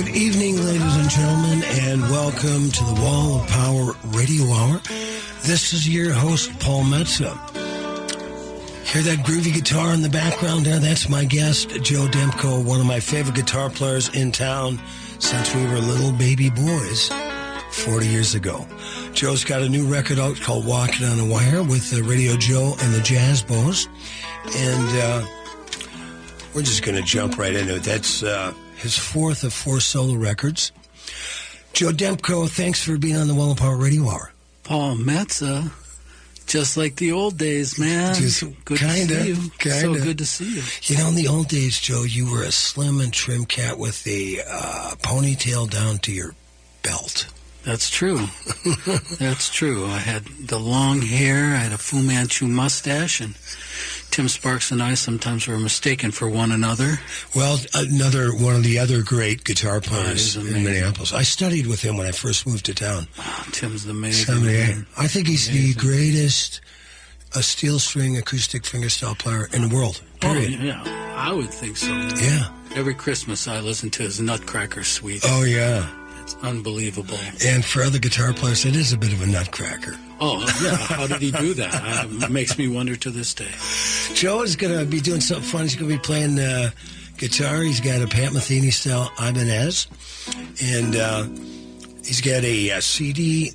Good evening, ladies and gentlemen, and welcome to the Wall of Power Radio Hour. This is your host, Paul Metza. Hear that groovy guitar in the background there? That's my guest, Joe Demko, one of my favorite guitar players in town since we were little baby boys 40 years ago. Joe's got a new record out called Walking on a Wire with Radio Joe and the Jazz Bows. And we're just going to jump right into it. That's his fourth of 4 solo records. Joe Demko, thanks for being on the Wall of Power Radio Hour. Paul Metza, just like the old days, man. Good to see you. So good to see you. You know, in the old days, Joe, you were a slim and trim cat with the ponytail down to your belt. That's true. That's true. I had the long hair. I had a Fu Manchu mustache, and Tim Sparks and I sometimes were mistaken for one another. Well, another one of the other great guitar players in Minneapolis. I studied with him when I first moved to town. Oh, Tim's amazing. I think he's the greatest steel string acoustic fingerstyle player in the world. Period. Oh, yeah. I would think so. Yeah. Every Christmas I listen to his Nutcracker Suite. Oh, yeah. It's unbelievable. And for other guitar players, it is a bit of a nutcracker. Oh, yeah. How did he do that? It makes me wonder to this day. Joe is going to be doing something fun. He's going to be playing guitar. He's got a Pat Metheny-style Ibanez. And he's got a CD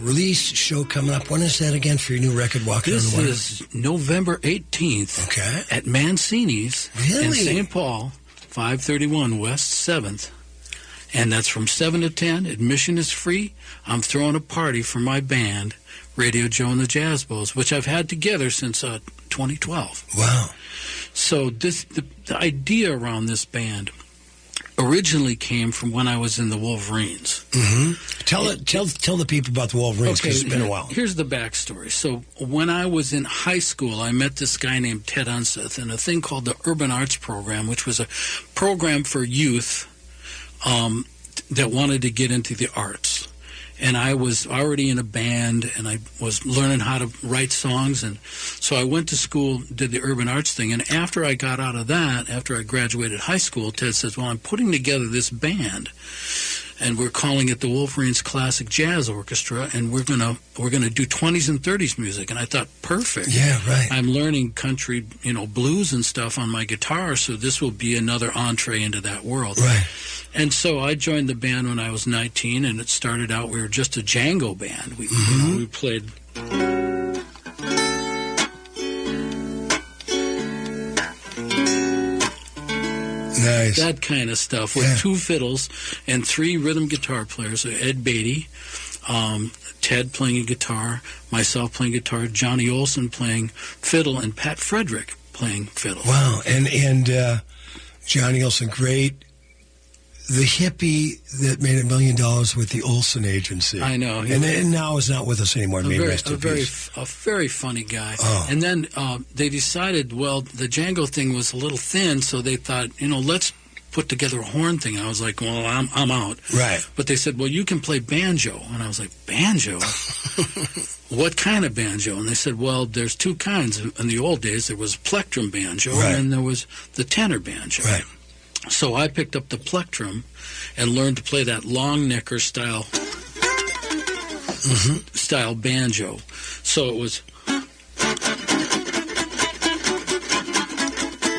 release show coming up. When is that again for your new record, Walking on the Wire? This is November 18th at Mancini's in St. Paul, 531 West 7th. And that's from 7 to 10. Admission is free. I'm throwing a party for my band, Radio Joe and the Jazz Bows, which I've had together since 2012. Wow. So the idea around this band originally came from when I was in the Wolverines. Mm-hmm. Tell the people about the Wolverines, because it's been a while. Here's the backstory. So when I was in high school, I met this guy named Ted Unseth in a thing called the Urban Arts Program, which was a program for youth that wanted to get into the arts. And I was already in a band, and I was learning how to write songs. And so I went to school, did the urban arts thing. And after I got out of that, after I graduated high school, Ted says, well, I'm putting together this band, and we're calling it the Wolverines Classic Jazz Orchestra, and we're gonna do 20s and 30s music. And I thought, perfect. Yeah, right. I'm learning country, blues and stuff on my guitar, so this will be another entree into that world. Right. And so I joined the band when I was 19, and it started out, we were just a Django band. We played... Nice. That kind of stuff with 2 fiddles and 3 rhythm guitar players. Ed Beatty, Ted playing a guitar, myself playing guitar, Johnny Olson playing fiddle, and Pat Frederick playing fiddle. Wow. And Johnny Olson, great. The hippie that made $1 million with the Olson Agency. I know. And now is not with us anymore. A very funny guy. Oh. And then they decided, well, the Django thing was a little thin, so they thought, let's put together a horn thing. I was like, well, I'm out. Right. But they said, well, you can play banjo. And I was like, banjo? What kind of banjo? And they said, well, there's 2 kinds. In the old days, there was plectrum banjo, and then there was the tenor banjo. Right. So I picked up the plectrum and learned to play that long necker style banjo. So it was...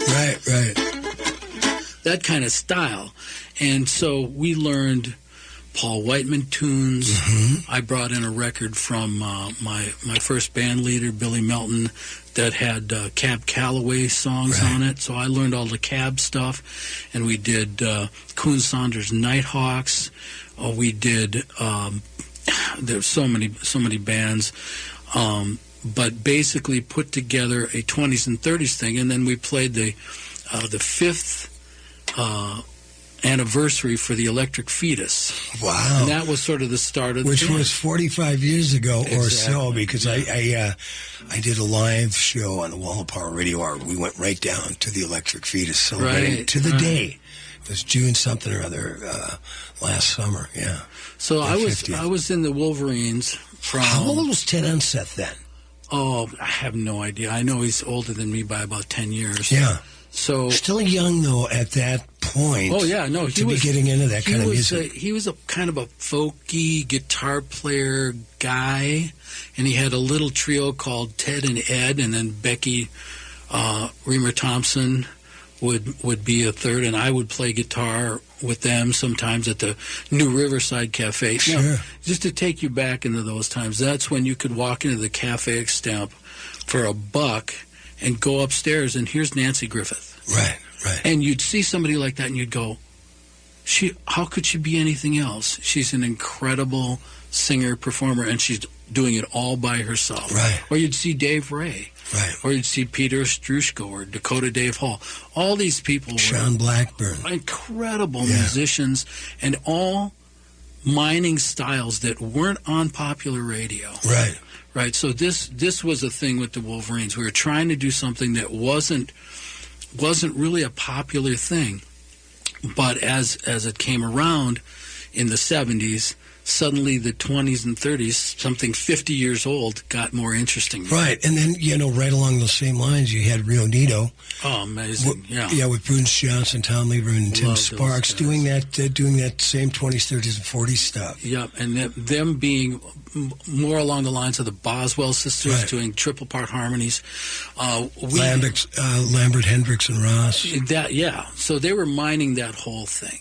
Right. That kind of style. And so we learned Paul Whiteman tunes. Mm-hmm. I brought in a record from my first band leader, Billy Melton, that had Cab Calloway songs on it. So I learned all the Cab stuff. And we did Coon Saunders Nighthawks. We did, there's so many bands. But basically put together a 20s and 30s thing. And then we played the 5th anniversary for the Electric Fetus. Wow. And that was sort of the start of the Which band. was 45 years ago or so, because I did a live show on the Wall of Power Radio Hour. We went right down to the Electric Fetus, celebrating to the day. It was June something or other last summer, yeah. So I was in the Wolverines from... How old was Ted Unseth then? Oh, I have no idea. I know he's older than me by about 10 years. Yeah. So still young, though, at that point. Oh yeah, no, to be getting into that kind of music. He was a kind of a folky guitar player guy, and he had a little trio called Ted and Ed, and then Becky Reamer Thompson would be a third, and I would play guitar with them sometimes at the New Riverside Cafe. Sure. Now, just to take you back into those times, that's when you could walk into the Cafe Extemp for $1 and go upstairs, and here's Nancy Griffith. Right, right. And you'd see somebody like that, and you'd go, how could she be anything else? She's an incredible singer, performer, and she's doing it all by herself. Right. Or you'd see Dave Ray. Right. Or you'd see Peter Strushko or Dakota Dave Hall. All these people Sean Blackburn. Incredible musicians, and all mining styles that weren't on popular radio. Right. Right. So this was a thing with the Wolverines. We were trying to do something that wasn't really a popular thing. But as it came around in the 70s, suddenly the 20s and 30s, something 50 years old, got more interesting. Right, and then, right along those same lines, you had Rio Nito. Oh, amazing, yeah. Yeah, with Bruce Johnson, Tom Lieberman, and Tim Love Sparks, doing that same 20s, 30s, and 40s stuff. Yeah, and them being more along the lines of the Boswell sisters, Right. doing triple-part harmonies. Lambert, Hendricks, and Ross. So they were mining that whole thing.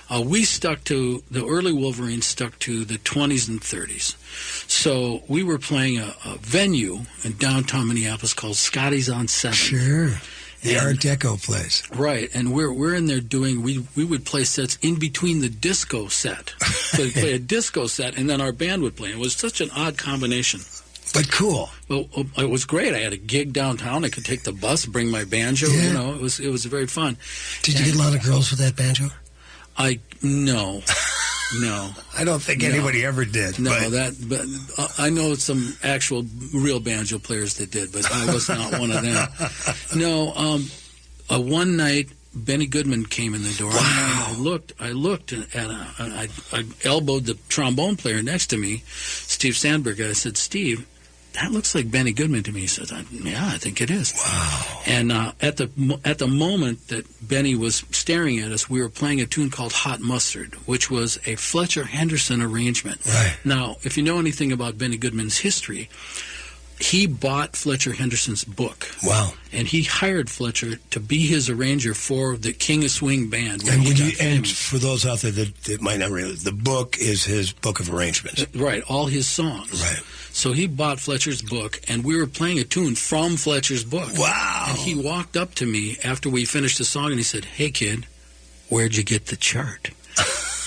The early Wolverines stuck to the 20s and 30s. So we were playing a venue in downtown Minneapolis called Scotty's on 7th. Sure. The Art Deco place. Right, and we're in there we would play sets in between the disco set. So we'd play a disco set, and then our band would play. It was such an odd combination. But cool. Well, it was great. I had a gig downtown. I could take the bus, bring my banjo. Yeah. It was very fun. Did you get a lot of girls with that banjo? No. I don't think anybody ever did. No, but I know some actual real banjo players that did, but I was not one of them. No, one night Benny Goodman came in the door. Wow. And I looked, and I elbowed the trombone player next to me, Steve Sandberg. And I said, Steve, that looks like Benny Goodman to me. He said, yeah, I think it is. Wow. And at the moment that Benny was staring at us, we were playing a tune called Hot Mustard, which was a Fletcher Henderson arrangement. Right. Now, if you know anything about Benny Goodman's history, he bought Fletcher Henderson's book. Wow. And he hired Fletcher to be his arranger for the King of Swing band. And for those out there that might not realize, the book is his book of arrangements. Right, all his songs. Right. So he bought Fletcher's book, and we were playing a tune from Fletcher's book. Wow. And he walked up to me after we finished the song, and he said, hey, kid, where'd you get the chart?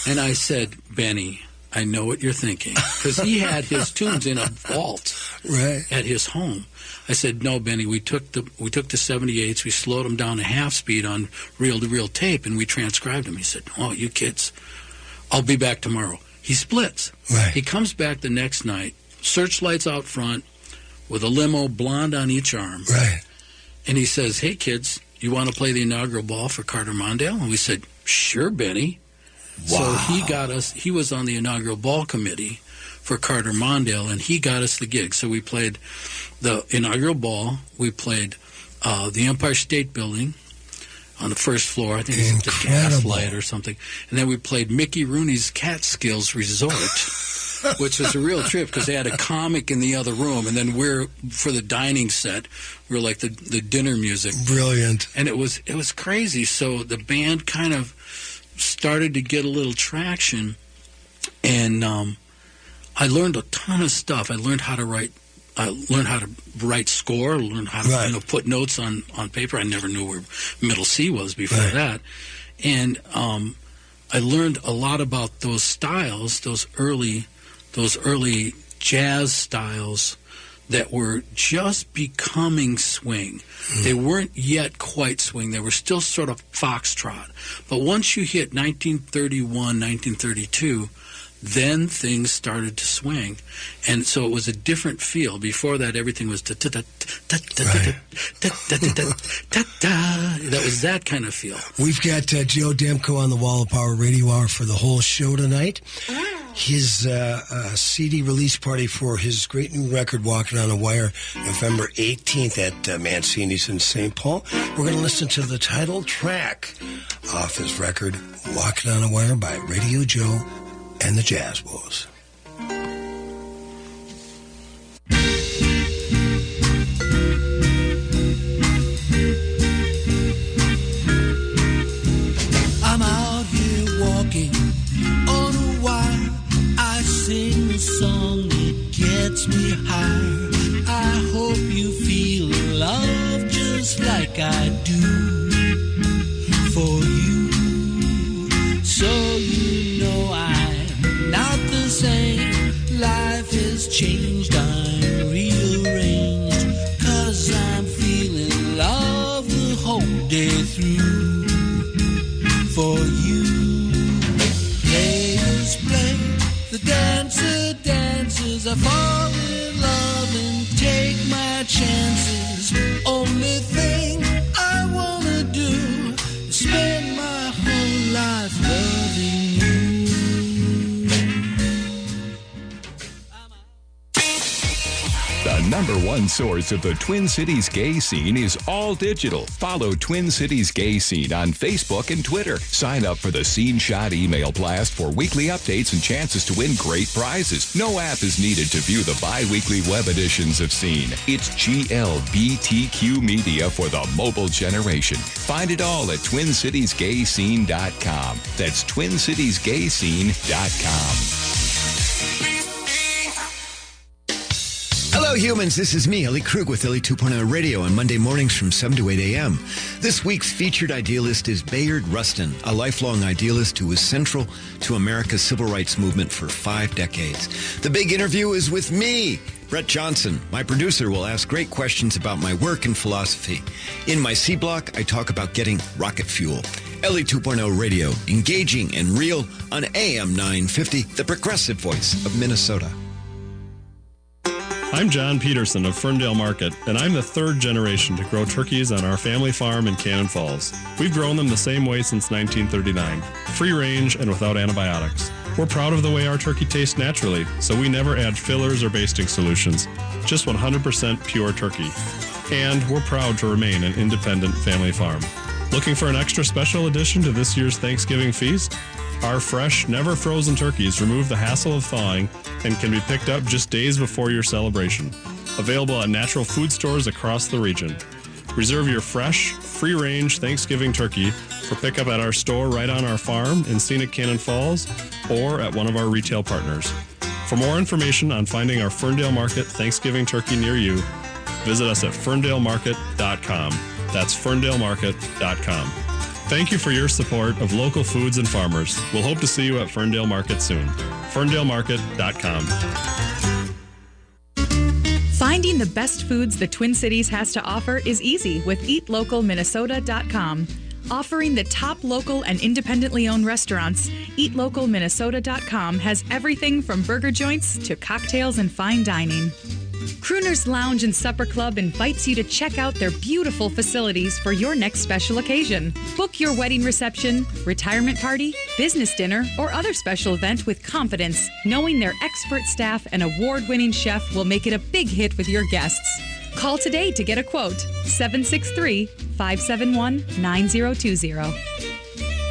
And I said, Benny, I know what you're thinking. Because he had his tunes in a vault at his home. I said, no, Benny, we took the 78s, we slowed them down to half speed on reel-to-reel tape, and we transcribed them. He said, oh, you kids, I'll be back tomorrow. He splits. Right. He comes back the next night, searchlights out front, with a limo, blonde on each arm. Right. And he says, hey, kids, you want to play the inaugural ball for Carter Mondale? And we said, sure, Benny. Wow. So he was on the inaugural ball committee for Carter Mondale, and he got us the gig. So we played the inaugural ball. We played the Empire State Building on the first floor. I think it was the Gaslight or something. And then we played Mickey Rooney's Catskills Resort, which was a real trip because they had a comic in the other room. And then for the dining set, we were like the dinner music. Brilliant. And it was crazy. So the band kind of started to get a little traction, and I learned a ton of stuff. I learned how to write score, learned how to put notes on paper. I never knew where middle C was before that. And I learned a lot about those styles, those early jazz styles that were just becoming swing. They weren't yet quite swing. They were still sort of foxtrot. But once you hit 1931, 1932, then things started to swing. And so it was a different feel. Before that, everything was that was that kind of feel. We've got Joe Demko on the Wall of Power Radio Hour for the whole show tonight. His CD release party for his great new record, Walking on a Wire, November 18th at Mancini's in St. Paul. We're going to listen to the title track off his record, Walking on a Wire by Radio Joe and the Jazz Wolves. I'm out here walking on a wire. I sing a song that gets me higher. I hope you feel love just like I do for you. So you know I'm not the same. Life has changed, I'm rearranged. 'Cause I'm feeling love the whole day through for you. Players play, the dancer dances. I fall in love and take my chances. Only thing I wanna do is spend my whole life loving you. The number one source of the Twin Cities gay scene is all digital. Follow Twin Cities Gay Scene on Facebook and Twitter. Sign up for the Scene Shot email blast for weekly updates and chances to win great prizes. No app is needed to view the bi-weekly web editions of Scene. It's GLBTQ media for the mobile generation. Find it all at TwinCitiesGayScene.com. That's TwinCitiesGayScene.com. Hello, humans. This is me, Ellie Krug, with Ellie 2.0 Radio on Monday mornings from 7 to 8 a.m. This week's featured idealist is Bayard Rustin, a lifelong idealist who was central to America's civil rights movement for 5 decades. The big interview is with me, Brett Johnson. My producer will ask great questions about my work and philosophy. In my C block, I talk about getting rocket fuel. Ellie 2.0 Radio, engaging and real on AM 950, the progressive voice of Minnesota. I'm John Peterson of Ferndale Market, and I'm the third generation to grow turkeys on our family farm in Cannon Falls. We've grown them the same way since 1939, free range and without antibiotics. We're proud of the way our turkey tastes naturally, so we never add fillers or basting solutions, just 100% pure turkey. And we're proud to remain an independent family farm. Looking for an extra special addition to this year's Thanksgiving feast? Our fresh, never frozen turkeys remove the hassle of thawing and can be picked up just days before your celebration. Available at natural food stores across the region. Reserve your fresh, free-range Thanksgiving turkey for pickup at our store right on our farm in scenic Cannon Falls or at one of our retail partners. For more information on finding our Ferndale Market Thanksgiving turkey near you, visit us at ferndalemarket.com. That's ferndalemarket.com. Thank you for your support of local foods and farmers. We'll hope to see you at Ferndale Market soon. ferndalemarket.com. Finding the best foods the Twin Cities has to offer is easy with eatlocalminnesota.com. Offering the top local and independently owned restaurants, eatlocalminnesota.com has everything from burger joints to cocktails and fine dining. Crooner's Lounge and Supper Club invites you to check out their beautiful facilities for your next special occasion. Book your wedding reception, retirement party, business dinner, or other special event with confidence, knowing their expert staff and award-winning chef will make it a big hit with your guests. Call today to get a quote, 763-571-9020.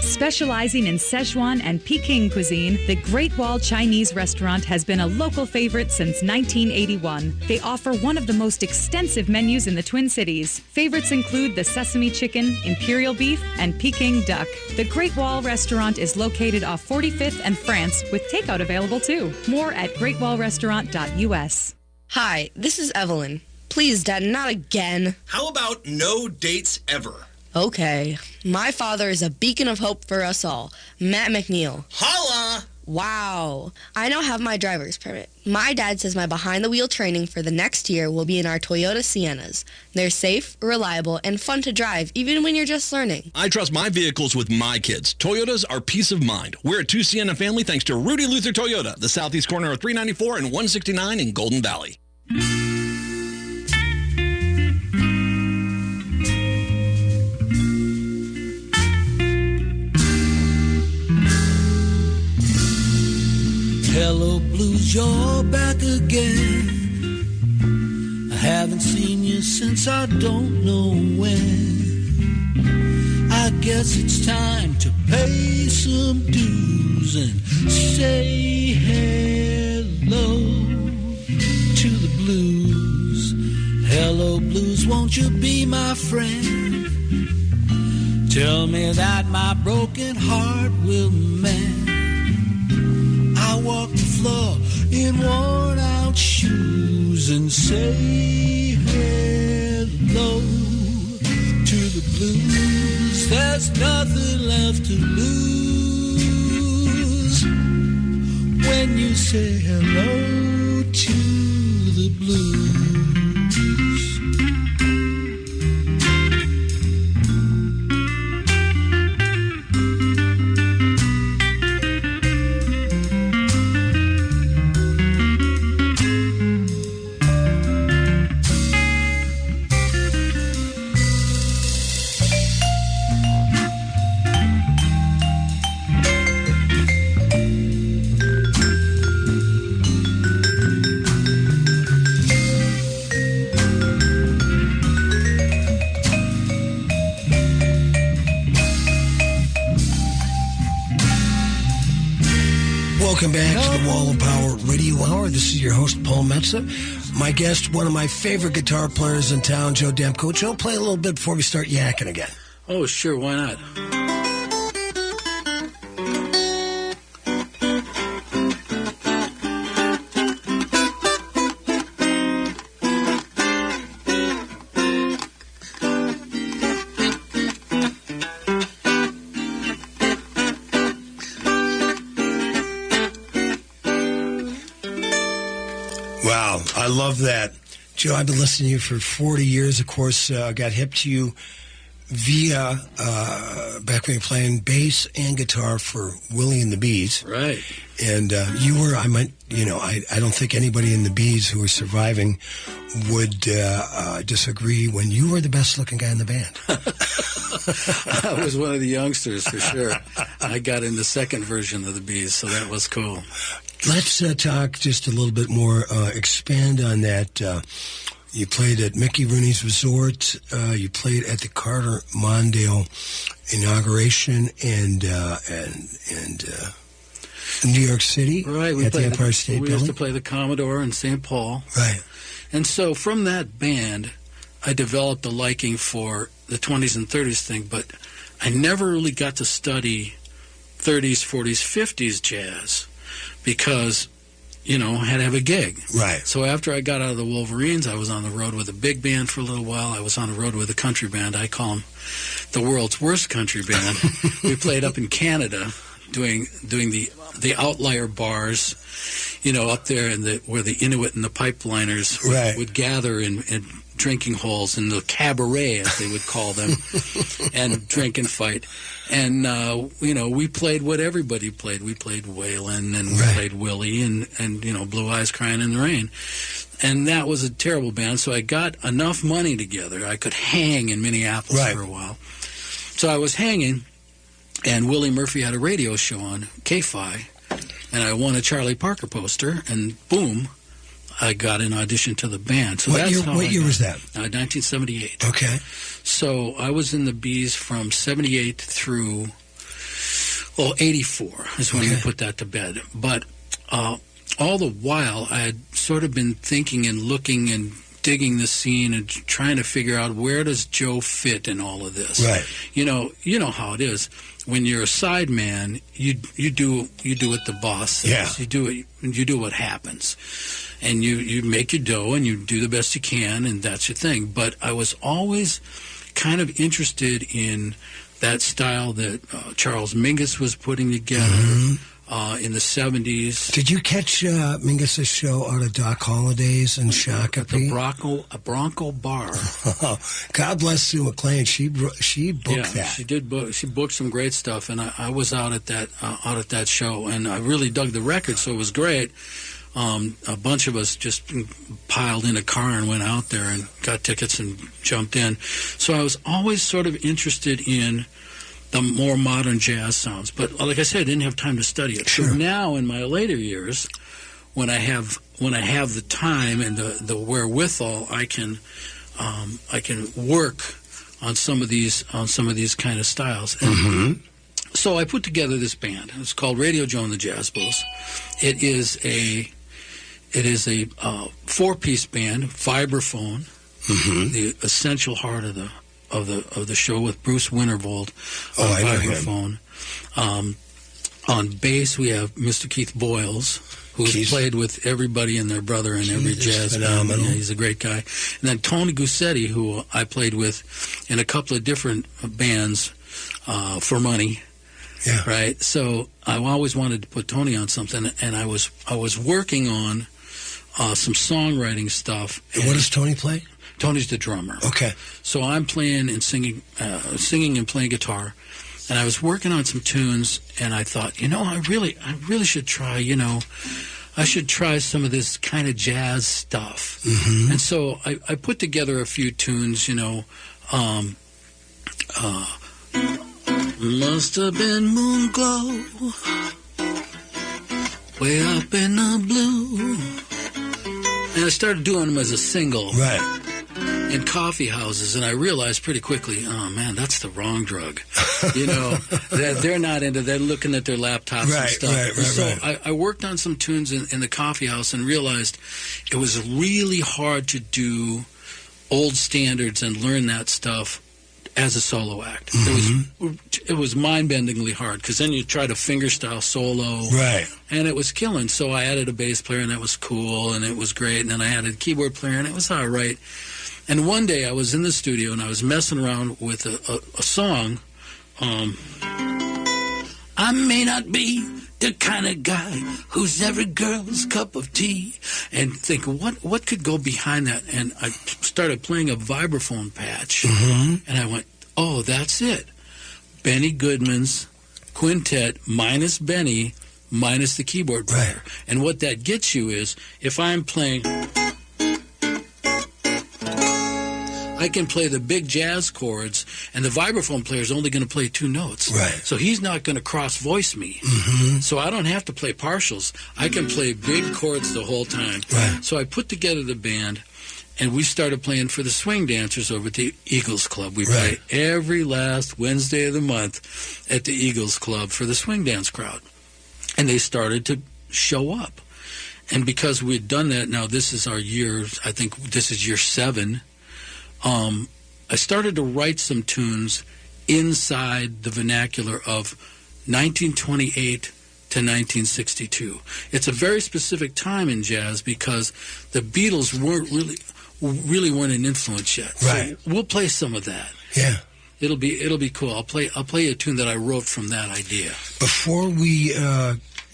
Specializing in Szechuan and Peking cuisine, the Great Wall Chinese restaurant has been a local favorite since 1981. They offer one of the most extensive menus in the Twin Cities. Favorites include the sesame chicken, imperial beef, and Peking duck. The Great Wall restaurant is located off 45th and France, with takeout available too. More at greatwallrestaurant.us. Hi, this is Evelyn. Please, Dad, not again. How about no dates ever? Okay. My father is a beacon of hope for us all. Matt McNeil. Holla! Wow. I now have my driver's permit. My dad says my behind-the-wheel training for the next year will be in our Toyota Siennas. They're safe, reliable, and fun to drive, even when you're just learning. I trust my vehicles with my kids. Toyotas are peace of mind. We're a 2 Sienna family thanks to Rudy Luther Toyota, the southeast corner of 394 and 169 in Golden Valley. Hello, blues, you're back again. I haven't seen you since I don't know when. I guess it's time to pay some dues and say hello to the blues. Hello, blues, won't you be my friend? Tell me that my broken heart will mend. I walk the floor in worn-out shoes and say hello to the blues. There's nothing left to lose when you say hello to the blues. Welcome back to the Wall of Power Radio Hour. This is your host, Paul Metza. My guest, one of my favorite guitar players in town, Joe Demko. Joe, play a little bit before we start yakking again. Oh, sure, why not? Wow, I love that. Joe, I've been listening to you for 40 years. Of course, got hip to you via back when you were playing bass and guitar for Willie and the Bees. Right. And you were, I don't think anybody in the Bees who are surviving would disagree when you were the best looking guy in the band. I was one of the youngsters for sure. I got in the second version of the Bees, so that was cool. Let's talk just a little bit more, expand on that. You played at Mickey Rooney's Resort. You played at the Carter Mondale inauguration and New York City. Right. At the Empire State Building. We used to play the Commodore in St. Paul. Right. And so from that band, I developed a liking for the 20s and 30s thing, but I never really got to study 30s, 40s, 50s jazz because, I had to have a gig. Right. So after I got out of the Wolverines, I was on the road with a big band for a little while. I was on the road with a country band. I call them the world's worst country band. We played up in Canada doing the outlier bars, up there where the Inuit and the pipeliners would gather in drinking holes in the cabaret, as they would call them, and drink and fight. And, we played what everybody played. We played Waylon and we played Willie and Blue Eyes Crying in the Rain. And that was a terrible band. So I got enough money together. I could hang in Minneapolis for a while. So I was hanging, and Willie Murphy had a radio show on KFI, and I won a Charlie Parker poster, and boom, I got an audition to the band. So what year was that? 1978. Okay. So I was in the Bees from 78 through, 84 is when we put that to bed. But all the while, I had sort of been thinking and looking and digging the scene and trying to figure out where does Joe fit in all of this. Right. You know how it is. When you're a side man, you do what the boss says. Yeah. You do what happens. And you make your dough and you do the best you can, and that's your thing. But I was always kind of interested in that style that Charles Mingus was putting together in the 70s. Did you catch Mingus's show out of Doc Holliday's in Shakopee? A Bronco Bar. God bless Sue McLean. She booked that. She did. She booked some great stuff, and I was out at that show, and I really dug the record, so it was great. A bunch of us just piled in a car and went out there and got tickets and jumped in. So I was always sort of interested in the more modern jazz sounds. But like I said, I didn't have time to study it. Sure. So now in my later years, when I have the time and the wherewithal, I can work on some of these kind of styles. And so I put together this band. It's called Radio Joe and the Jazz Bulls. It is a 4-piece band, vibraphone, the essential heart of the show, with Bruce Wintervold on vibraphone. On bass, we have Mr. Keith Boyles, who's played with everybody and their brother in every jazz band. Yeah, he's a great guy. And then Tony Gussetti, who I played with in a couple of different bands for money. Yeah. Right. So I always wanted to put Tony on something, and I was working on some songwriting stuff. And what does Tony play? Tony's the drummer. Okay. So I'm playing and singing and playing guitar. And I was working on some tunes, and I thought, I really should try, I should try some of this kind of jazz stuff. And so I put together a few tunes, must have been moon glow, way up in the blue. And I started doing them as a single. Right. In coffee houses, and I realized pretty quickly, oh man, that's the wrong drug. They're not into. They're looking at their laptops and stuff. So I worked on some tunes in the coffee house and realized it was really hard to do old standards and learn that stuff as a solo act. It was mind-bendingly hard, because then you try to fingerstyle solo, and it was killing. So I added a bass player, and that was cool, and it was great. And then I added a keyboard player, and it was all right. And one day I was in the studio and I was messing around with a song. I may not be the kind of guy who's every girl's cup of tea. And think, what could go behind that? And I started playing a vibraphone patch. And I went, oh, that's it. Benny Goodman's quintet minus Benny minus the keyboard player. And what that gets you is, if I'm playing... I can play the big jazz chords, and the vibraphone player is only going to play 2 notes. Right. So he's not going to cross-voice me. So I don't have to play partials. I can play big chords the whole time. Right. So I put together the band, and we started playing for the swing dancers over at the Eagles Club. We play every last Wednesday of the month at the Eagles Club for the swing dance crowd. And they started to show up. And because we had done that, now this is our year, I think this is year 7, I started to write some tunes inside the vernacular of 1928 to 1962. It's a very specific time in jazz because the Beatles really weren't an influence yet. Right. So we'll play some of that. Yeah. It'll be cool. I'll play a tune that I wrote from that idea. Before we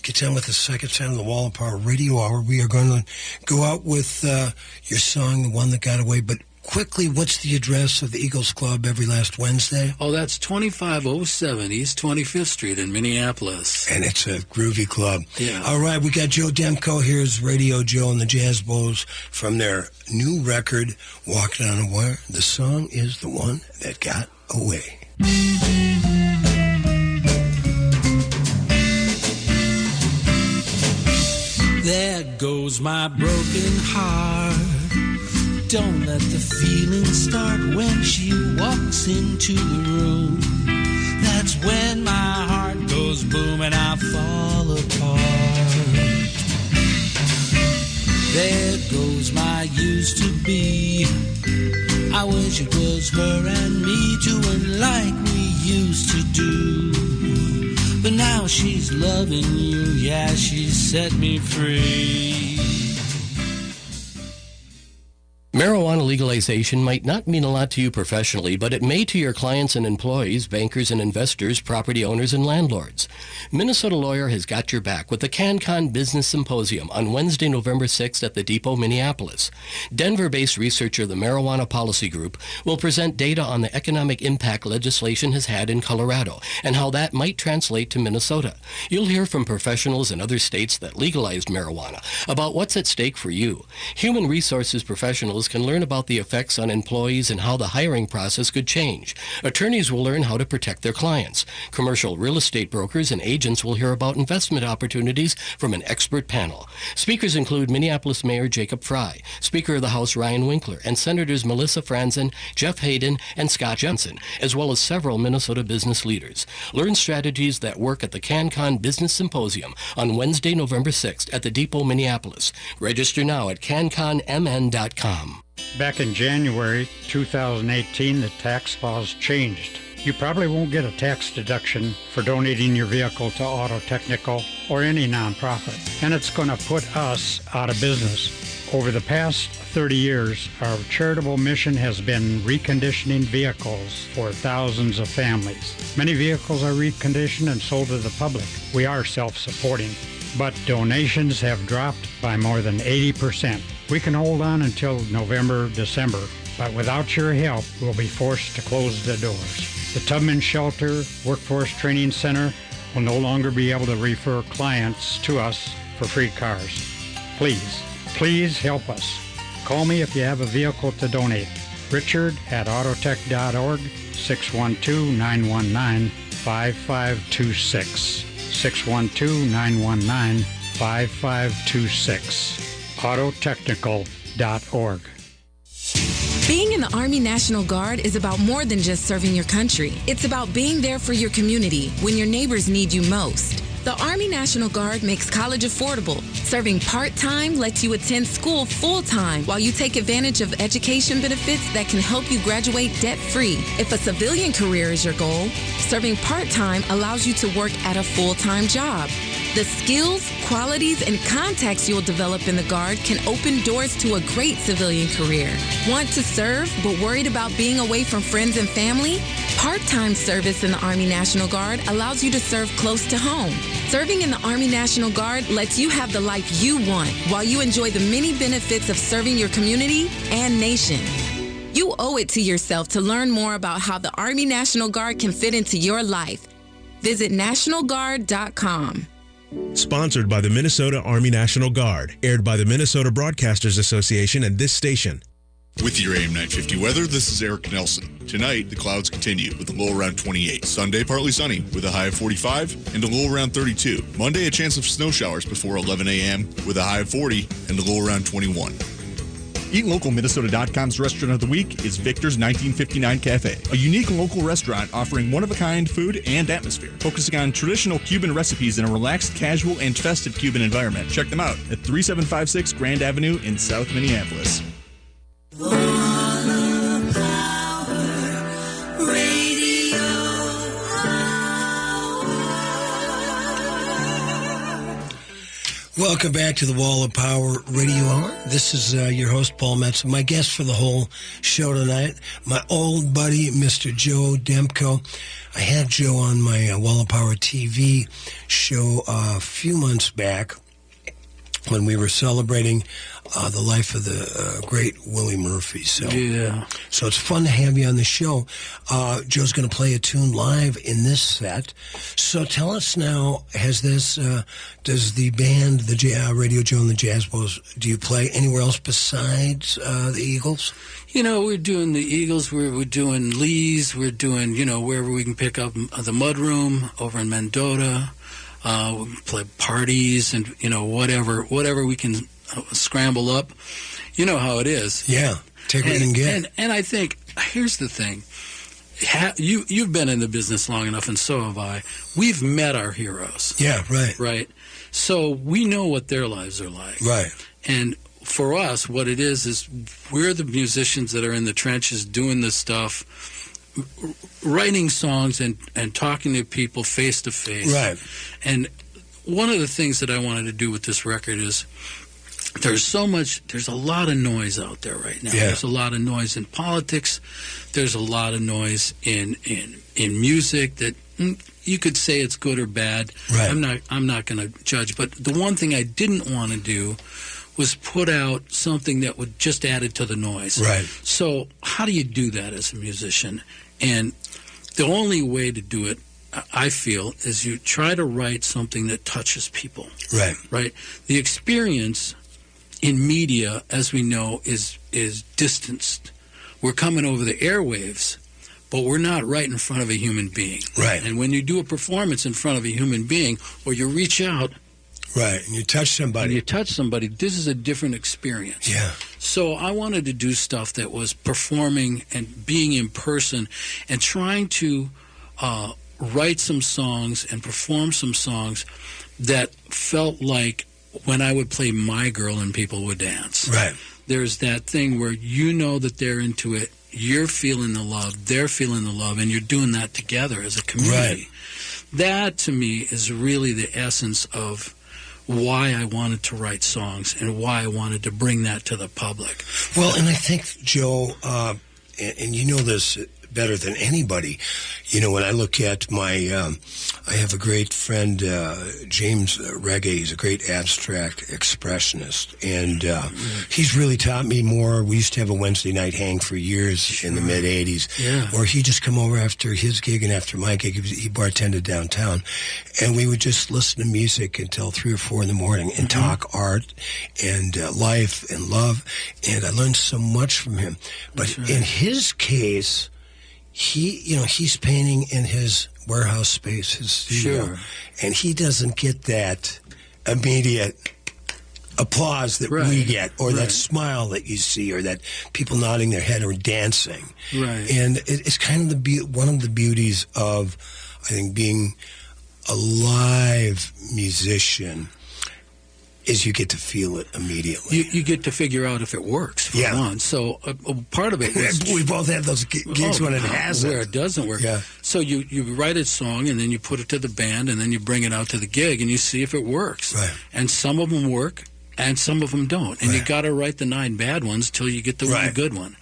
get done with the second time of the Wall of Power Radio Hour, we are going to go out with your song, The One That Got Away, but quickly, what's the address of the Eagles Club every last Wednesday? Oh, that's 2507 East 25th Street in Minneapolis. And it's a groovy club. Yeah. All right, we got Joe Demko. Here's Radio Joe and the Jazz Bulls from their new record, Walking on a Wire. The song is The One That Got Away. There goes my broken heart. Don't let the feeling start when she walks into the room. That's when my heart goes boom and I fall apart. There goes my used to be. I wish it was her and me doing like we used to do. But now she's loving you, yeah, she set me free. Marijuana legalization might not mean a lot to you professionally, but it may to your clients and employees, bankers and investors, property owners and landlords. Minnesota Lawyer has got your back with the CanCon Business Symposium on Wednesday, November 6th at the Depot, Minneapolis. Denver-based researcher the Marijuana Policy Group will present data on the economic impact legislation has had in Colorado and how that might translate to Minnesota. You'll hear from professionals in other states that legalized marijuana about what's at stake for you. Human resources professionals can learn about the effects on employees and how the hiring process could change. Attorneys will learn how to protect their clients. Commercial real estate brokers and agents will hear about investment opportunities from an expert panel. Speakers include Minneapolis Mayor Jacob Fry, Speaker of the House Ryan Winkler, and Senators Melissa Franzen, Jeff Hayden, and Scott Johnson, as well as several Minnesota business leaders. Learn strategies that work at the CanCon Business Symposium on Wednesday, November 6th at the Depot, Minneapolis. Register now at canconmn.com. Back in January 2018, the tax laws changed. You probably won't get a tax deduction for donating your vehicle to Auto Technical or any nonprofit, and it's going to put us out of business. Over the past 30 years, our charitable mission has been reconditioning vehicles for thousands of families. Many vehicles are reconditioned and sold to the public. We are self-supporting, but donations have dropped by more than 80%. We can hold on until November, December, but without your help, we'll be forced to close the doors. The Tubman Shelter Workforce Training Center will no longer be able to refer clients to us for free cars. Please help us. Call me if you have a vehicle to donate. Richard at autotech.org, 612-919-5526. 612-919-5526. autotechnical.org. Being in the Army National Guard is about more than just serving your country. It's about being there for your community when your neighbors need you most. The Army National Guard makes college affordable. Serving part-time lets you attend school full-time while you take advantage of education benefits that can help you graduate debt-free. If a civilian career is your goal, serving part-time allows you to work at a full-time job. The skills, qualities, and contacts you'll develop in the Guard can open doors to a great civilian career. Want to serve but worried about being away from friends and family? Part-time service in the Army National Guard allows you to serve close to home. Serving in the Army National Guard lets you have the life you want while you enjoy the many benefits of serving your community and nation. You owe it to yourself to learn more about how the Army National Guard can fit into your life. Visit NationalGuard.com. Sponsored by the Minnesota Army National Guard. Aired by the Minnesota Broadcasters Association and this station. With your AM 950 weather, this is Eric Nelson. Tonight, the clouds continue with a low around 28. Sunday, partly sunny with a high of 45 and a low around 32. Monday, a chance of snow showers before 11 a.m. with a high of 40 and a low around 21. EatLocalMinnesota.com's restaurant of the week is Victor's 1959 Cafe, a unique local restaurant offering one-of-a-kind food and atmosphere, focusing on traditional Cuban recipes in a relaxed, casual, and festive Cuban environment. Check them out at 3756 Grand Avenue in South Minneapolis. Welcome back to the Wall of Power Radio Hour. This is your host, Paul Metz. My guest for the whole show tonight, my old buddy, Mr. Joe Demko. I had Joe on my Wall of Power TV show a few months back when we were celebrating the life of the great Willie Murphy. So it's fun to have you on the show. Joe's going to play a tune live in this set. So tell us now, does the band, the Radio Joe and the Jazz Boys, do you play anywhere else besides the Eagles? You know, we're doing the Eagles, we're doing Lee's, we're doing, wherever we can pick up the Mudroom over in Mendota. We play parties and, whatever we can scramble up. You know how it is. Yeah, take what you can get. And I think, here's the thing. You've been in the business long enough, and so have I. We've met our heroes. Yeah, right. Right. So we know what their lives are like. Right. And for us, what it is we're the musicians that are in the trenches doing this stuff, writing songs and talking to people face to face. Right. And one of the things that I wanted to do with this record is there's a lot of noise out there right now. Yeah. There's a lot of noise in politics. There's a lot of noise in music that you could say it's good or bad. Right. I'm not going to judge, but the one thing I didn't want to do was put out something that would just add it to the noise. Right. So how do you do that as a musician? And the only way to do it, I feel, is you try to write something that touches people. Right. Right. The experience in media, as we know, is distanced. We're coming over the airwaves, but we're not right in front of a human being. Right. And when you do a performance in front of a human being, or you reach out, right, and you touch somebody. This is a different experience. Yeah. So I wanted to do stuff that was performing and being in person and trying to write some songs and perform some songs that felt like when I would play My Girl and people would dance. Right. There's that thing where you know that they're into it, you're feeling the love, they're feeling the love, and you're doing that together as a community. Right. That, to me, is really the essence of why I wanted to write songs and why I wanted to bring that to the public. Well, and I think, Joe, and you know this better than anybody, you know, when I look at my, I have a great friend, James Reggae. He's a great abstract expressionist, and he's really taught me more. We used to have a Wednesday night hang for years in the mid-'80s, where he'd just come over after his gig and after my gig. He bartended downtown, and we would just listen to music until 3 or 4 in the morning and talk art and life and love, and I learned so much from him. But in his case, he's painting in his warehouse space, his studio, and he doesn't get that immediate applause that we get, or that smile that you see, or that people nodding their head or dancing. Right. And it's kind of one of the beauties of, I think, being a live musician is you get to feel it immediately. You get to figure out if it works, for one. So part of it is... We both have those gigs when it hasn't. Where it doesn't work. Yeah. So you write a song, and then you put it to the band, and then you bring it out to the gig, and you see if it works. Right. And some of them work, and some of them don't. And you got to write the 9 bad ones till you get the one good one.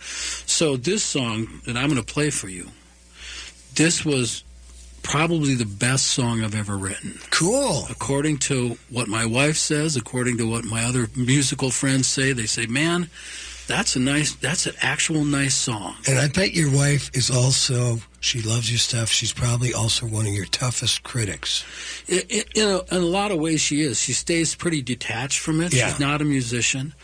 So this song that I'm going to play for you, this was probably the best song I've ever written. Cool. According to what my wife says, according to what my other musical friends say, they say, man, that's an actual nice song. And I bet your wife is also, she loves your stuff. She's probably also one of your toughest critics. In a lot of ways she is. She stays pretty detached from it. Yeah. She's not a musician.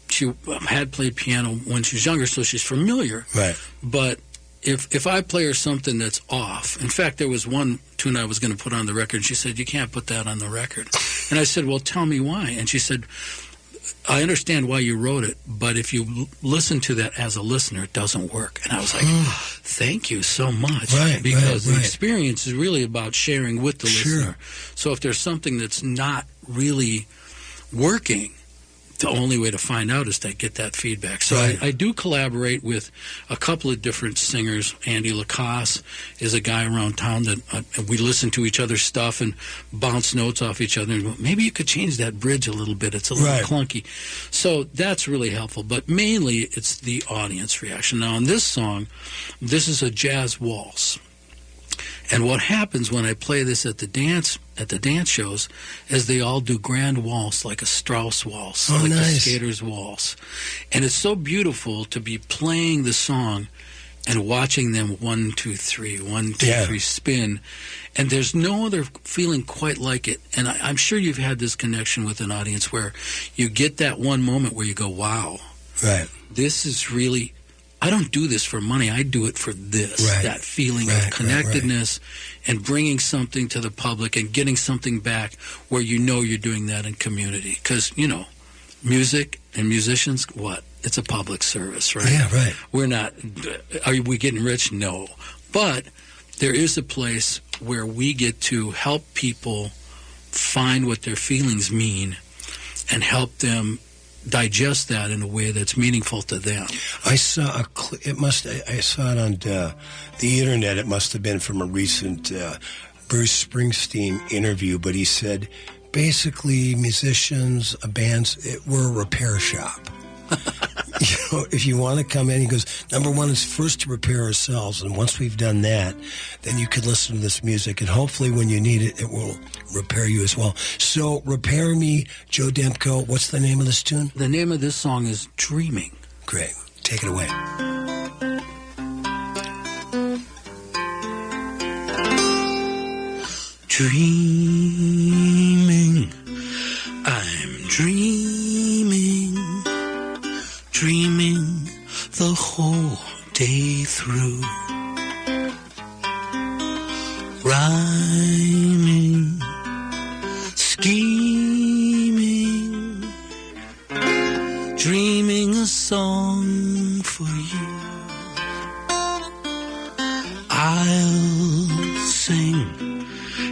She had played piano when she was younger, so she's familiar. Right. But if I play her something that's off, in fact, there was one tune I was going to put on the record, and she said, you can't put that on the record. And I said, well, tell me why. And she said, I understand why you wrote it, but if you listen to that as a listener, it doesn't work. And I was like, thank you so much. Because the experience is really about sharing with the listener. So if there's something that's not really working, the only way to find out is to get that feedback. So I do collaborate with a couple of different singers. Andy Lacoste is a guy around town that we listen to each other's stuff and bounce notes off each other. And maybe you could change that bridge a little bit. It's a little clunky. So that's really helpful. But mainly it's the audience reaction. Now, on this song, this is a jazz waltz. And what happens when I play this at the dance shows is they all do grand waltz, like a Strauss waltz, like a skater's waltz. And it's so beautiful to be playing the song and watching them 1, 2, 3, 1, 2, 3 spin. And there's no other feeling quite like it. And I'm sure you've had this connection with an audience where you get that one moment where you go, wow, this is really... I don't do this for money. I do it for this, that feeling of connectedness and bringing something to the public and getting something back where you know you're doing that in community. Because, music and musicians, what? It's a public service, right? Yeah, right. We're not, are we getting rich? No. But there is a place where we get to help people find what their feelings mean and help them digest that in a way that's meaningful to them. I saw I saw it on the internet. It must have been from a recent Bruce Springsteen interview, but he said basically musicians, bands, we're a repair shop. If you want to come in, he goes, number one is first to repair ourselves, and once we've done that, then you can listen to this music, and hopefully when you need it, it will repair you as well. So, Repair Me, Joe Demko, what's the name of this tune? The name of this song is Dreaming. Great. Take it away. Dreaming, I'm dreaming the whole day through. Rhyming, scheming, dreaming a song for you. I'll sing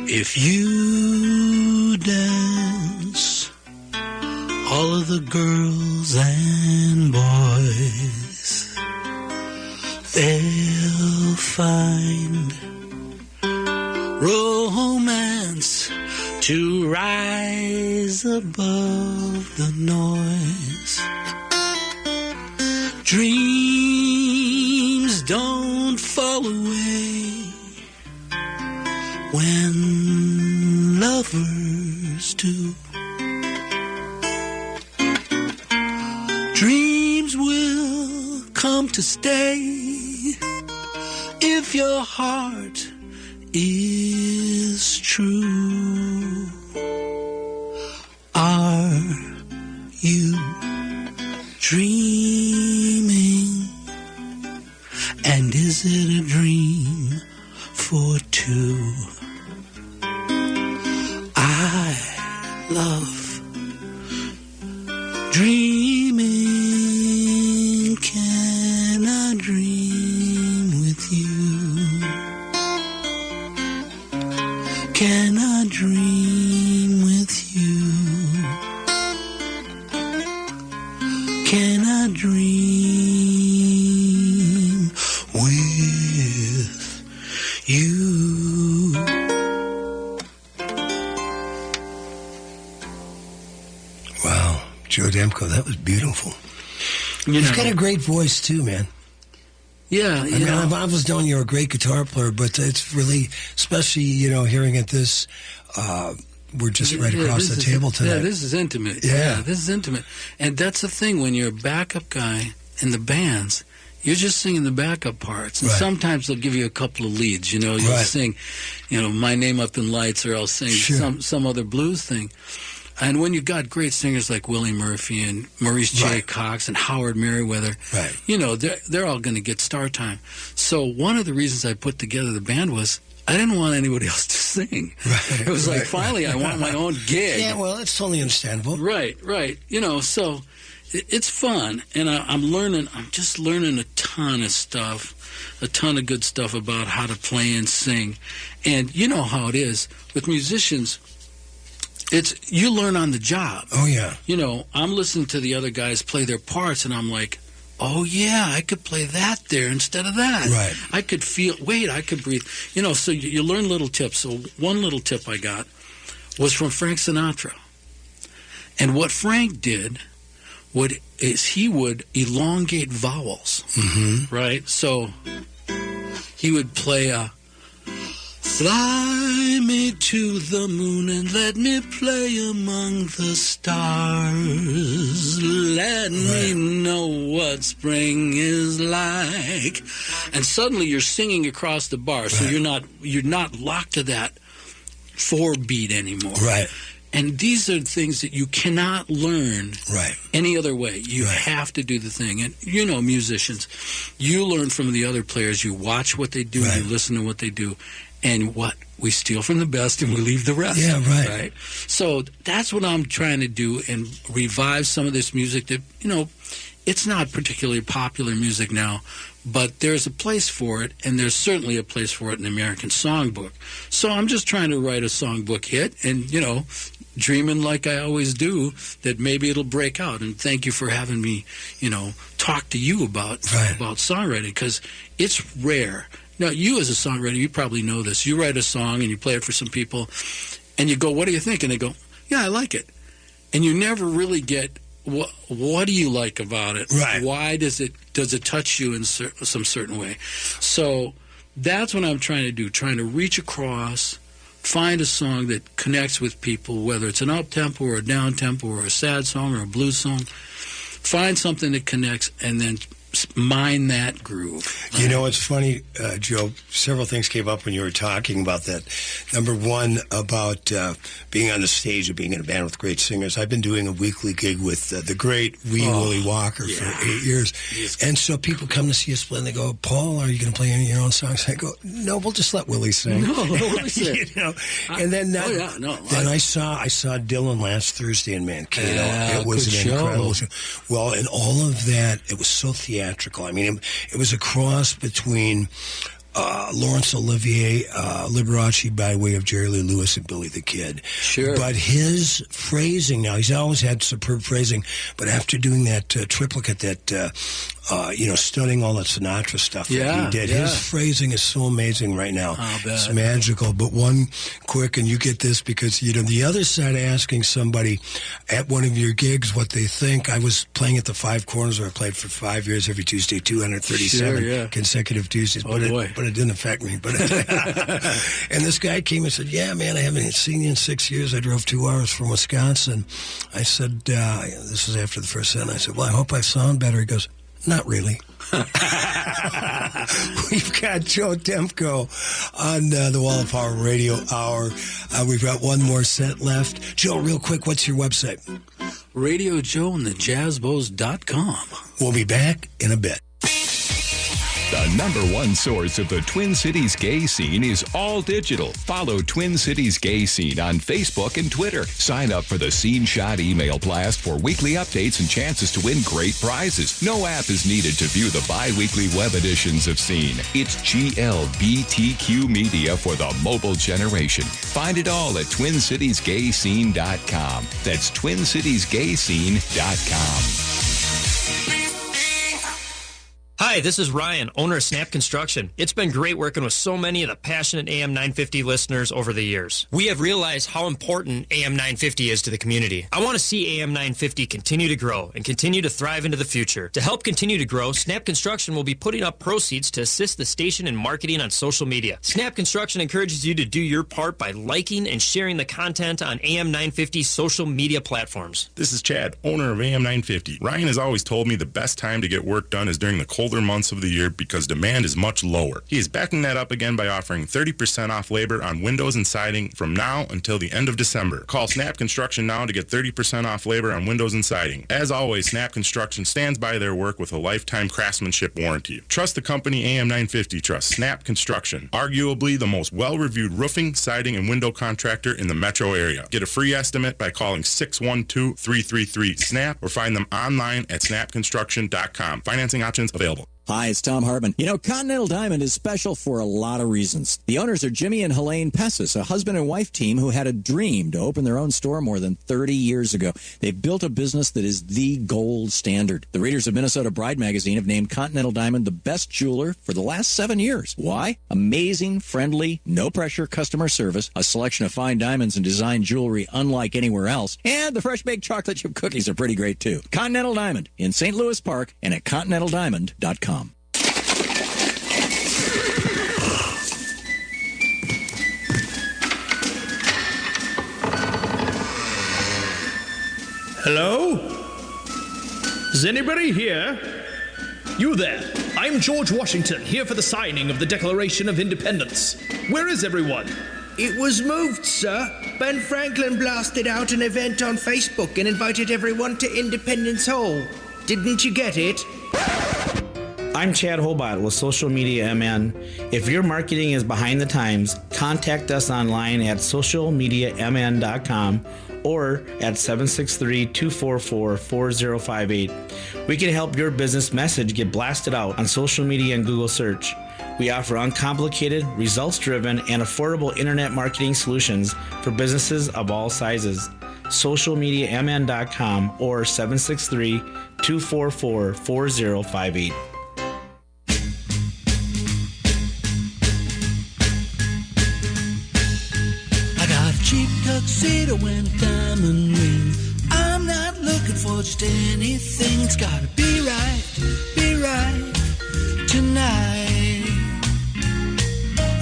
if you dance. All of the girls and boys, they'll find romance to rise above the noise. Dreams don't fall away when lovers do. Dreams will come to stay if your heart is true. Are you dreaming? And is it a dream for two? I love dreaming. Can I dream with you? Can I dream with you? Can I dream with you? Wow, Joe Demko, that was beautiful. He's got a great voice too, man. Yeah, I mean, I've always known you're a great guitar player, but it's really, especially, hearing it this, we're just right across the table tonight. Yeah, this is intimate. Yeah, this is intimate. And that's the thing, when you're a backup guy in the bands, you're just singing the backup parts. And sometimes they'll give you a couple of leads, You'll sing, My Name Up in Lights, or I'll sing some other blues thing. And when you got great singers like Willie Murphy and Maurice J. Cox and Howard Merriweather, they're all going to get star time. So one of the reasons I put together the band was I didn't want anybody else to sing. It was finally I want my own gig. Yeah, well, that's totally understandable. Right. So it's fun. And I'm just learning a ton of stuff, a ton of good stuff about how to play and sing. And you know how it is with musicians. You learn on the job. Oh, yeah. I'm listening to the other guys play their parts, and I'm like, oh, yeah, I could play that there instead of that. Right. I could I could breathe. So you learn little tips. So one little tip I got was from Frank Sinatra. And what Frank did is he would elongate vowels, right? So he would play fly me to the moon and let me play among the stars. Let me know what spring is like. And suddenly you're singing across the bar, so you're not locked to that 4-beat anymore. Right. And these are things that you cannot learn any other way. You have to do the thing. And musicians, you learn from the other players. You watch what they do, you listen to what they do. And we steal from the best and we leave the rest. Yeah, right. So that's what I'm trying to do, and revive some of this music that, it's not particularly popular music now, but there's a place for it, and there's certainly a place for it in the American Songbook. So I'm just trying to write a songbook hit and, dreaming like I always do that maybe it'll break out. And thank you for having me, talk to you about songwriting, because it's rare. Now, you as a songwriter, you probably know this. You write a song and you play it for some people, and you go, what do you think? And they go, yeah, I like it. And you never really get, what do you like about it? Right. Why does it touch you in some certain way? So that's what I'm trying to do, trying to reach across, find a song that connects with people, whether it's an up-tempo or a down-tempo or a sad song or a blues song. Find something that connects, and then mine that groove. You know, it's funny, Joe, several things came up when you were talking about that. Number one, about being on the stage and being in a band with great singers. I've been doing a weekly gig with the great Willie Walker for 8 years. And so people come to see us play and they go, Paul, are you going to play any of your own songs? I go, no, we'll just let Willie sing. No, Willie sing. You know? And then I saw Dylan last Thursday in Mankato. Yeah, it was an incredible show. Well, and all of that, it was so theatrical. I mean, it was a cross between Laurence Olivier, Liberace by way of Jerry Lee Lewis and Billy the Kid. Sure. But his phrasing now, he's always had superb phrasing, but after doing that triplicate, that, studying all that Sinatra stuff that he did, his phrasing is so amazing right now. It's magical. But one quick, and you get this because, the other side of asking somebody at one of your gigs what they think, I was playing at the Five Corners where I played for 5 years every Tuesday, 237 consecutive Tuesdays. But it didn't affect me. But and this guy came and said, yeah, man, I haven't seen you in 6 years. I drove 2 hours from Wisconsin. I said, this was after the first set. I said, well, I hope I sound better. He goes, not really. We've got Joe Demko on the Wall of Power Radio Hour. We've got one more set left. Joe, real quick, what's your website? Radio Joe and the Jazzbows.com. We'll be back in a bit. The number one source of the Twin Cities gay scene is all digital. Follow Twin Cities Gay Scene on Facebook and Twitter. Sign up for the Scene Shot email blast for weekly updates and chances to win great prizes. No app is needed to view the bi-weekly web editions of Scene. It's GLBTQ media for the mobile generation. Find it all at TwinCitiesGayScene.com. That's TwinCitiesGayScene.com. Hi, this is Ryan, owner of Snap Construction. It's been great working with so many of the passionate AM 950 listeners over the years. We have realized how important AM 950 is to the community. I want to see AM 950 continue to grow and continue to thrive into the future. To help continue to grow, Snap Construction will be putting up proceeds to assist the station in marketing on social media. Snap Construction encourages you to do your part by liking and sharing the content on AM 950's social media platforms. This is Chad, owner of AM 950. Ryan has always told me the best time to get work done is during the colder months of the year because demand is much lower. He is backing that up again by offering 30% off labor on windows and siding from now until the end of December. Call Snap Construction now to get 30% off labor on windows and siding. As always, Snap Construction stands by their work with a lifetime craftsmanship warranty. Trust the company AM 950 trusts Snap Construction, arguably the most well-reviewed roofing, siding, and window contractor in the metro area. Get a free estimate by calling 612-333-SNAP or find them online at snapconstruction.com. Financing options available. Hi, it's Tom Hartman. Continental Diamond is special for a lot of reasons. The owners are Jimmy and Helene Pessis, a husband and wife team who had a dream to open their own store more than 30 years ago. They've built a business that is the gold standard. The readers of Minnesota Bride magazine have named Continental Diamond the best jeweler for the last 7 years. Why? Amazing, friendly, no-pressure customer service, a selection of fine diamonds and design jewelry unlike anywhere else, and the fresh-baked chocolate chip cookies are pretty great, too. Continental Diamond in St. Louis Park and at ContinentalDiamond.com. Hello? Is anybody here? You there. I'm George Washington, here for the signing of the Declaration of Independence. Where is everyone? It was moved, sir. Ben Franklin blasted out an event on Facebook and invited everyone to Independence Hall. Didn't you get it? I'm Chad Hobart with Social Media MN. If your marketing is behind the times, contact us online at socialmediamn.com or at 763-244-4058. We can help your business message get blasted out on social media and Google search. We offer uncomplicated, results-driven, and affordable internet marketing solutions for businesses of all sizes. Socialmediamn.com or 763-244-4058. Cheap tuxedo and a diamond ring. I'm not looking for just anything. It's gotta be right tonight.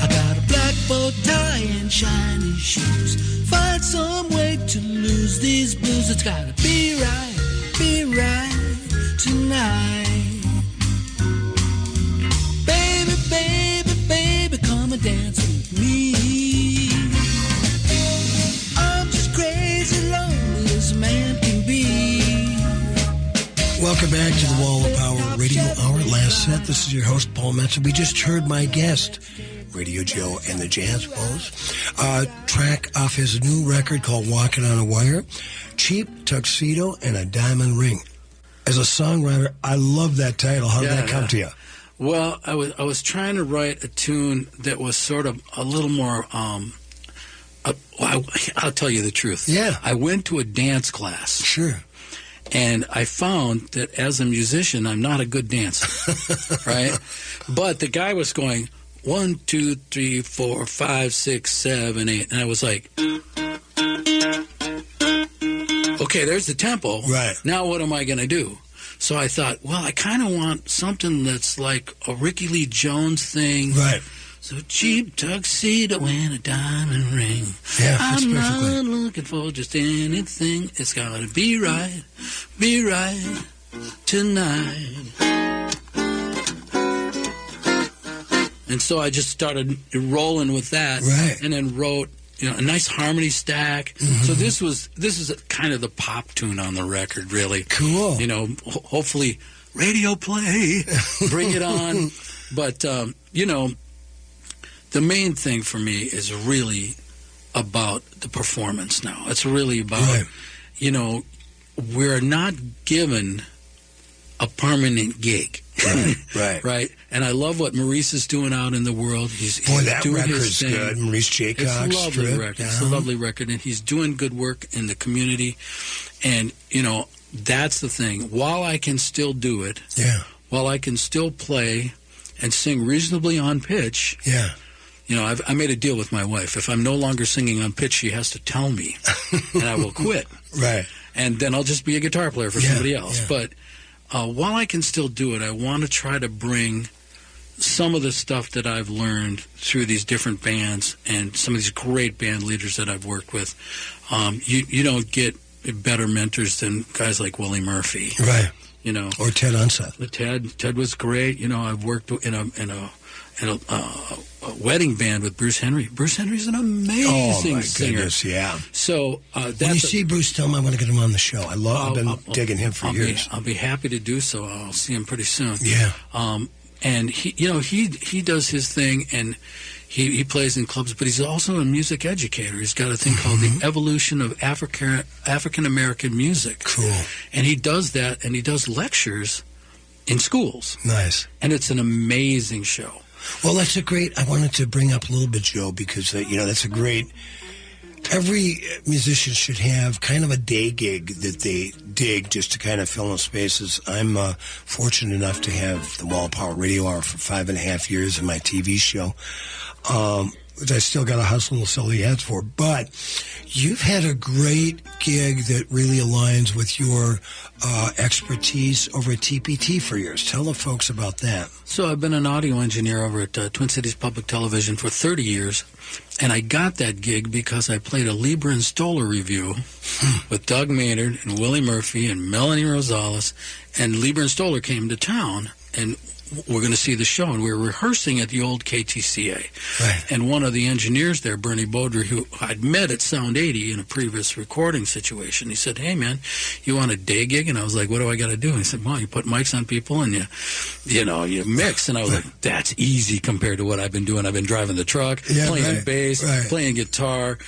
I got a black bow tie and shiny shoes. Find some way to lose these blues. It's gotta be right tonight. Welcome back to the Wall of Power Radio Hour. Last set, this is your host, Paul Metz. We just heard my guest, Radio Joe and the Jazz Bows, track off his new record called Walking on a Wire, Cheap Tuxedo and a Diamond Ring. As a songwriter, I love that title. How did that come to you? Well, I was trying to write a tune that was sort of a little more, I'll tell you the truth. Yeah. I went to a dance class. Sure. And I found that as a musician, I'm not a good dancer, right? But the guy was going 1, 2, 3, 4, 5, 6, 7, 8, and I was like, okay, there's the tempo. Right. Now what am I going to do? So I thought, well, I kind of want something that's like a Ricky Lee Jones thing. Right. So cheap tuxedo and a diamond ring. Yeah, I'm not looking for just anything. It's got to be right tonight. And so I just started rolling with that. Right. And then wrote, a nice harmony stack. Mm-hmm. So this is kind of the pop tune on the record, really. Cool. Hopefully radio play, bring it on. But, the main thing for me is really about the performance now. It's really about, we're not given a permanent gig. Right. Right. And I love what Maurice is doing out in the world. He's that doing record's his thing. good. Maurice Jaycox. It's a lovely Strip, record. yeah. It's a lovely record. And he's doing good work in the community. And, that's the thing. While I can still do it, while I can still play and sing reasonably on pitch, I made a deal with my wife. If I'm no longer singing on pitch, she has to tell me, and I will quit. Right. And then I'll just be a guitar player for somebody else. Yeah. But while I can still do it, I want to try to bring some of the stuff that I've learned through these different bands and some of these great band leaders that I've worked with. You don't get better mentors than guys like Willie Murphy. Right. Or Ted Unseth. Ted was great. I've worked in a wedding band with Bruce Henry. Bruce Henry's an amazing singer. Goodness, yeah. So when you see Bruce, tell him I want to get him on the show. I've been digging him for years. I'll be happy to do so. I'll see him pretty soon. Yeah. And he does his thing, and he plays in clubs, but he's also a music educator. He's got a thing called the Evolution of African American Music. Cool. And he does that, and he does lectures in schools. Nice. And it's an amazing show. Well, that's a great, I wanted to bring up a little bit, Joe, because, that's a great, every musician should have kind of a day gig that they dig just to kind of fill in spaces. I'm fortunate enough to have the Wall of Power Radio Hour for 5.5 years in my TV show, which I still got to hustle and sell the ads for. But you've had a great gig that really aligns with your expertise over at TPT for years. Tell the folks about that. So I've been an audio engineer over at Twin Cities Public Television for 30 years, and I got that gig because I played a Lieber and Stoller review with Doug Maynard and Willie Murphy and Melanie Rosales, and Lieber and Stoller came to town, and we're going to see the show, and we were rehearsing at the old KTCA. Right. And one of the engineers there, Bernie Bodry, who I'd met at Sound 80 in a previous recording situation, he said, "Hey, man, you want a day gig?" And I was like, "What do I got to do?" And he said, "Well, you put mics on people and you mix." And I was like, "That's easy compared to what I've been doing. I've been driving the truck, playing bass, playing guitar,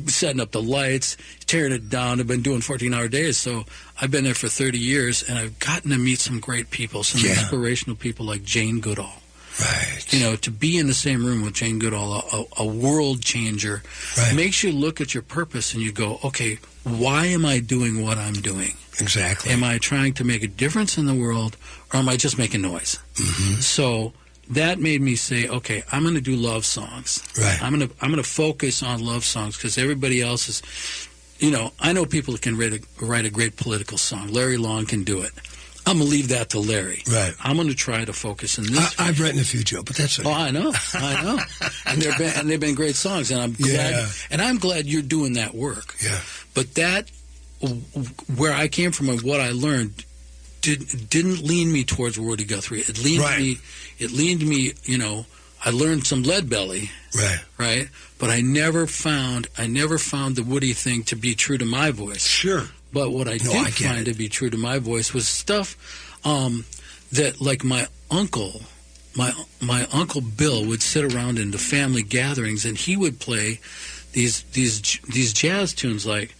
setting up the lights, tearing it down. I've been doing 14-hour days." So I've been there for 30 years, and I've gotten to meet some great people, some inspirational people like Jane Goodall. Right. To be in the same room with Jane Goodall, a world changer, makes you look at your purpose and you go, okay, why am I doing what I'm doing? Exactly. Am I trying to make a difference in the world, or am I just making noise? Mm-hmm. So that made me say, okay, I'm going to do love songs. Right. I'm going to focus on love songs because everybody else is, I know people that can write a great political song. Larry Long can do it. I'm going to leave that to Larry. Right. I'm going to try to focus in this. I've written a few, Joe, but that's okay. Oh, I know. And they've been great songs, and I'm glad. And I'm glad you're doing that work. Yeah. But that, where I came from and what I learned, didn't lean me towards Woody Guthrie. It leaned me. I learned some Leadbelly. Right. But I never found the Woody thing to be true to my voice. Sure. But what I did find to be true to my voice was stuff that like my uncle Bill would sit around in the family gatherings, and he would play these jazz tunes like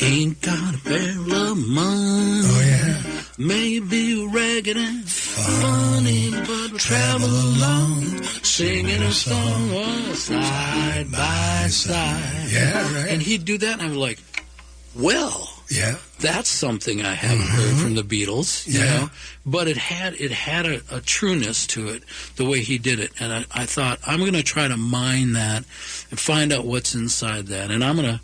ain't got a barrel of money. Oh yeah. Maybe ragged and funny, but we'll travel along, singing a song side by side. Yeah, right. And he'd do that, and I was like, well, yeah, that's something I haven't heard from the Beatles, you know. But it had a trueness to it, the way he did it, and I thought I'm going to try to mine that and find out what's inside that, and I'm gonna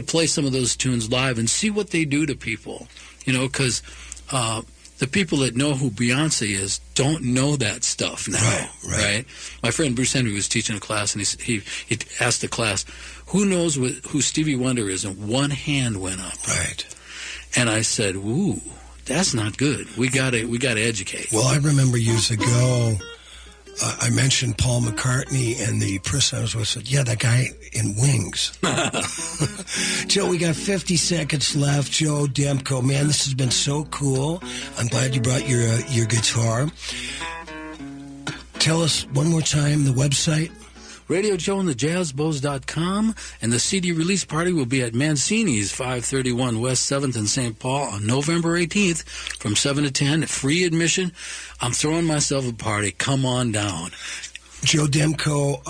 play some of those tunes live and see what they do to people, you know, because the people that know who Beyonce is don't know that stuff now, right? My friend Bruce Henry was teaching a class, and he asked the class, who knows who Stevie Wonder is? And one hand went up. Right. And I said, ooh, that's not good. We gotta educate. Well, I remember years ago, I mentioned Paul McCartney, and the person I was with said, yeah, that guy in Wings. Joe, we got 50 seconds left. Joe Demko, man, this has been so cool. I'm glad you brought your guitar. Tell us one more time the website. RadioJoeandtheJazzBows.com, and the CD release party will be at Mancini's, 531 West 7th in St. Paul on November 18th from 7 to 10. Free admission. I'm throwing myself a party. Come on down. Joe Demko,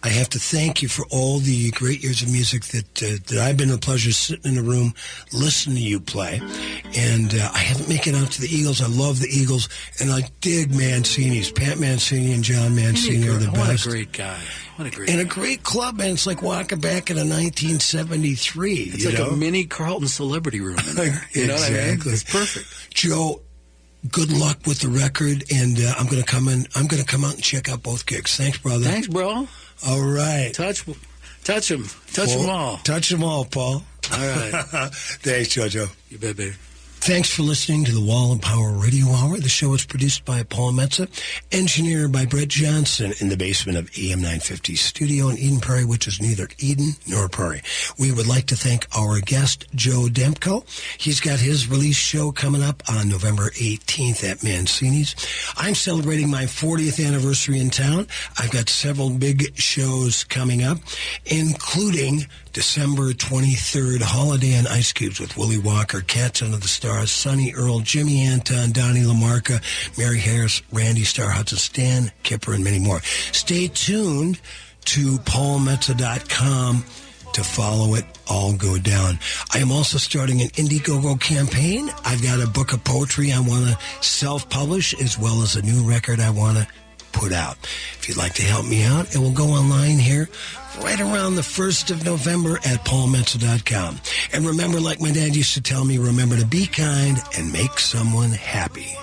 I have to thank you for all the great years of music that I've been a pleasure sitting in a room listening to you play. And I haven't made it out to the Eagles. I love the Eagles, and I dig Mancini's. Pat Mancini and John Mancini are the best. What a great guy. What a great and guy. A great club, man. It's like walking back into 1973. It's like a mini Carlton celebrity room in there. You know what I mean? It's perfect. Joe, good luck with the record, and I'm going to come out and check out both gigs. Thanks, brother. Thanks, bro. All right. Touch them. Touch them all. Touch them all, Paul. All right. Thanks, JoJo. You bet, baby. Thanks for listening to the Wall and Power Radio Hour. The show is produced by Paul Metza, engineered by Brett Johnson in the basement of AM 950 studio in Eden Prairie, which is neither Eden nor Prairie. We would like to thank our guest, Joe Demko. He's got his release show coming up on November 18th at Mancini's. I'm celebrating my 40th anniversary in town. I've got several big shows coming up, including December 23rd, Holiday on Ice Cubes with Willie Walker, Cats Under the Stars, Sonny Earl, Jimmy Anton, Donnie LaMarca, Mary Harris, Randy Starr, Hudson, Stan Kipper, and many more. Stay tuned to paulmetza.com to follow it all go down. I am also starting an Indiegogo campaign. I've got a book of poetry I want to self-publish, as well as a new record I want to put out. If you'd like to help me out, it will go online here right around the 1st of November at paulmetza.com. And remember, like my dad used to tell me, remember to be kind and make someone happy.